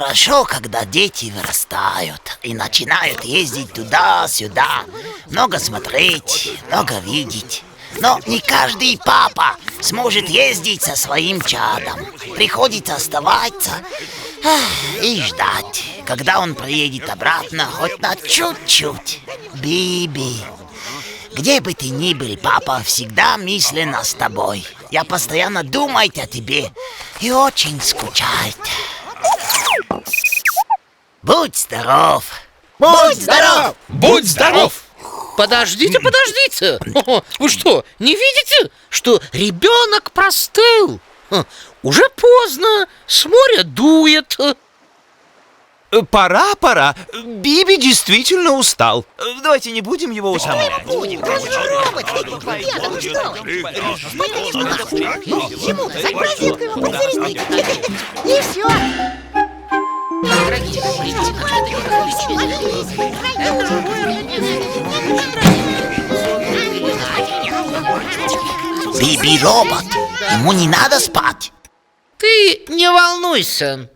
хорошо, когда дети вырастают и начинают ездить туда-сюда, много смотреть, много видеть. Но не каждый папа сможет ездить со своим чадом. Приходится оставаться и ждать, когда он приедет обратно хоть на чуть-чуть. Биби, где бы ты ни был, папа всегда мысленно с тобой. Я постоянно думаю о тебе и очень скучает. Будь здоров! Будь здоров! Будь здоров! Подождите! Вы что, не видите, что ребенок простыл? Уже поздно, с моря дует. Пора. Биби действительно устал. Давайте не будем его утомлять. И все. Биби робот, ему не надо спать. Ты не волнуйся.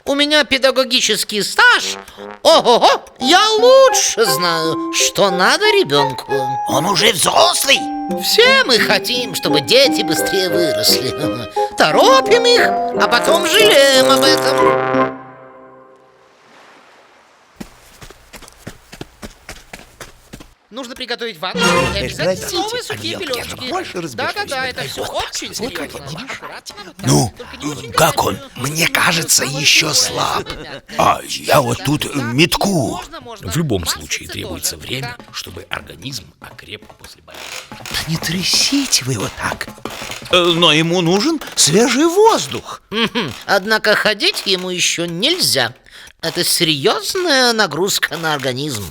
У меня педагогический стаж. Ого-го, я лучше знаю, что надо ребенку. Он уже взрослый. Все мы хотим, чтобы дети быстрее выросли. Торопим их, а потом жалеем об этом. Нужно приготовить ванну и обязательно новые сухие пеленочки. Да, это все очень серьезно. Ну, как он? Мне кажется, еще слаб. А я вот тут метку. В любом случае требуется время, чтобы организм окреп после болезни. Да не трясите вы его так. Но ему нужен свежий воздух. Однако ходить ему еще нельзя. Это серьезная нагрузка на организм.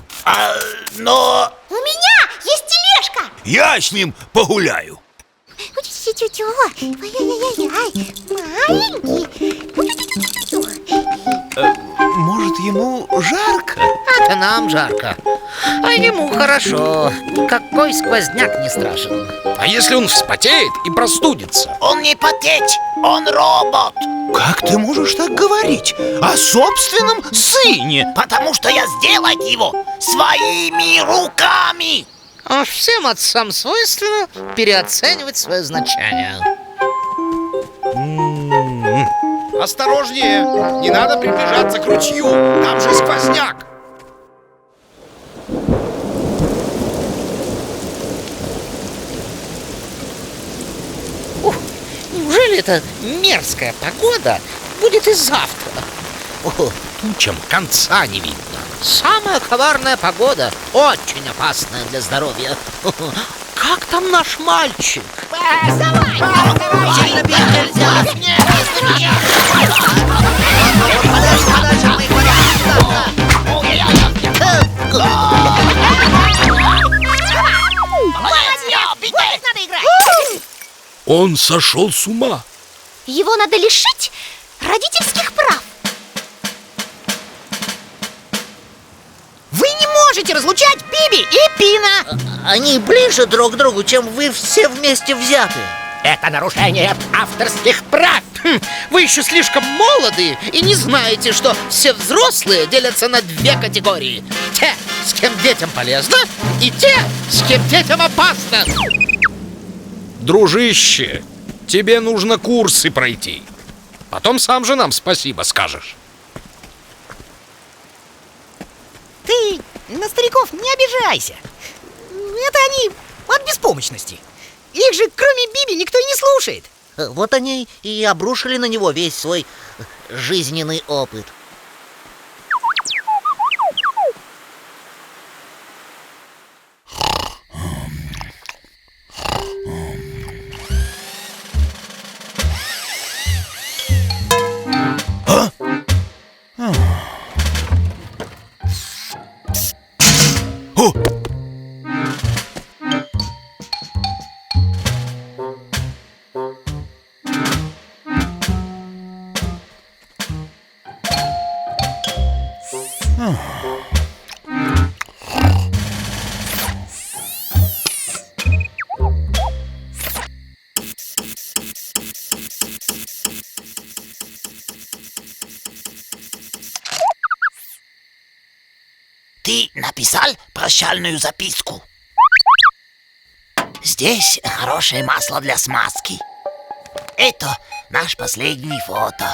Но... У меня есть тележка. Я с ним погуляю. Может, ему жарко? Это нам жарко, а ему хорошо. Какой сквозняк не страшен. А если он вспотеет и простудится? Он не потеть, он робот. Как ты можешь так говорить о собственном сыне? Потому что я сделать его своими руками. А всем отцам свойственно переоценивать свое значение. Осторожнее! Не надо приближаться к ручью! Там же сквозняк! Неужели эта мерзкая погода будет и завтра? Тучам конца не видно. Самая коварная погода, очень опасная для здоровья. Как там наш мальчик? Сильно бить нельзя. Надо играть. Он сошел с ума. Его надо лишить родительских прав. Вы не можете разлучать Биби и Пина. Они ближе друг к другу, чем вы все вместе взяты. Это нарушение авторских прав. Вы еще слишком молоды и не знаете, что все взрослые делятся на две категории. Те, с кем детям полезно, и те, с кем детям опасно. Дружище, тебе нужно курсы пройти. Потом сам же нам спасибо скажешь. Ты на стариков не обижайся. Это они от беспомощности. Их же, кроме Биби, никто и не слушает. Вот они и обрушили на него весь свой жизненный опыт. написал прощальную записку. Здесь хорошее масло для смазки. Это наш последний фото.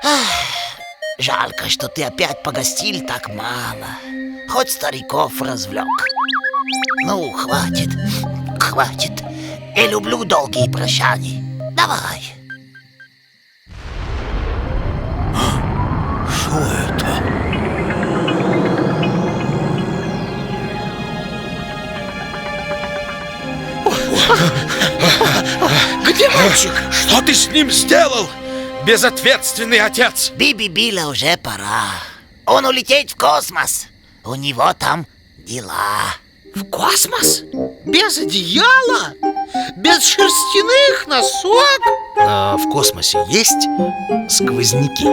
Ах, жалко, что ты опять погостил так мало. Хоть стариков развлек. Ну, хватит, хватит. Я люблю долгие прощания. Давай. Что это? Где мальчик? Что ты с ним сделал, безответственный отец? Биби Билла уже пора. Он улететь в космос. У него там дела. В космос? Без одеяла? Без шерстяных носок? В космосе есть сквозняки?